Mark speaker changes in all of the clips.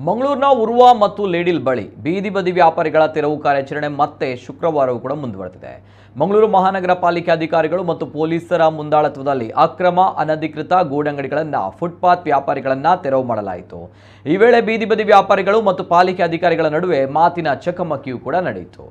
Speaker 1: ಮಂಗಳೂರಿನ ಉರ್ವ ಮತ್ತು ಲೇಡಿಲ್ ಬಳಿ ಬೀದಿ ಬದಿ ವ್ಯಾಪಾರಿಗಳ ತೆರವು ಕಾರ್ಯಾಚರಣೆ ಮತ್ತೆ ಶುಕ್ರವಾರವೂ ಕೂಡ ಮುಂದುವರೆದಿದೆ. ಮಂಗಳೂರು ಮಹಾನಗರ ಪಾಲಿಕೆ ಅಧಿಕಾರಿಗಳು ಮತ್ತು ಪೊಲೀಸರ ಮುಂದಾಳತ್ವದಲ್ಲಿ ಅಕ್ರಮ ಅನಧಿಕೃತ ಗೂಡಂಗಡಿಗಳನ್ನು ಫುಟ್ಪಾತ್ ವ್ಯಾಪಾರಿಗಳನ್ನು ತೆರವು ಮಾಡಲಾಯಿತು. ಈ ವೇಳೆ ಬೀದಿ ಬದಿ ವ್ಯಾಪಾರಿಗಳು ಮತ್ತು ಪಾಲಿಕೆ ಅಧಿಕಾರಿಗಳ ನಡುವೆ ಮಾತಿನ ಚಕಮಕಿಯೂ ಕೂಡ ನಡೆಯಿತು.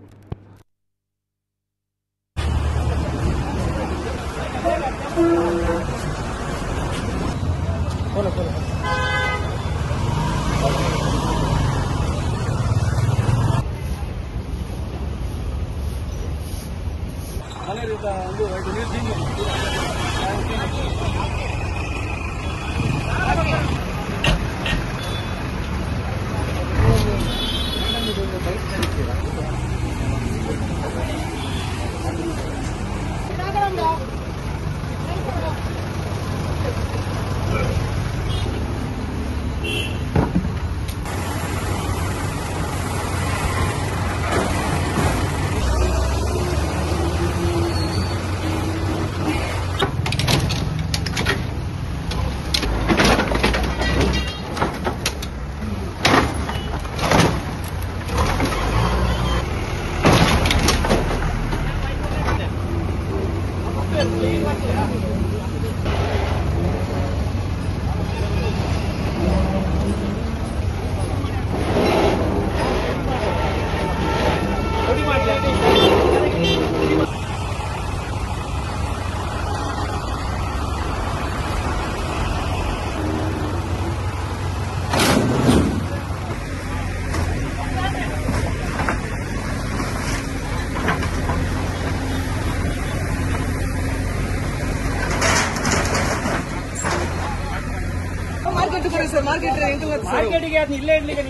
Speaker 2: ಮಾರ್ಕೆಟ್ ಮಾರ್ಕೆಟ್ಗೆ ಅದನ್ನ ಇಲ್ಲೇ ಇಡ್ಲಿಕ್ಕೆ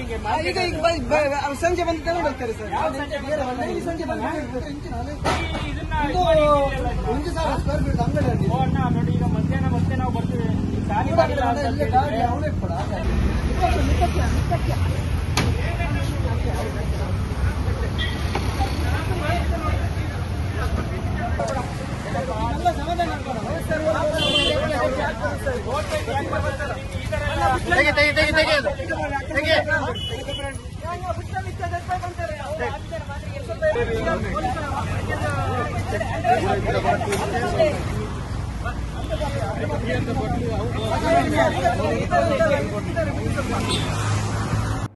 Speaker 2: ಈಗ ಸಂಜೆ ಬಂದು ತಗೊಂಡು ಹೋಗ್ತಾರೆ ಸರ್. ಸಂಜೆ ಬಂದು ಒಂದು 1000 ಸ್ಕ್ವೇರ್ ಫೀಟ್ ಅಂಗಡಿ ನೋಡಿ. ಈಗ ಮಧ್ಯಾಹ್ನ ಮತ್ತೆ ನಾವು ಬರ್ತೀವಿ.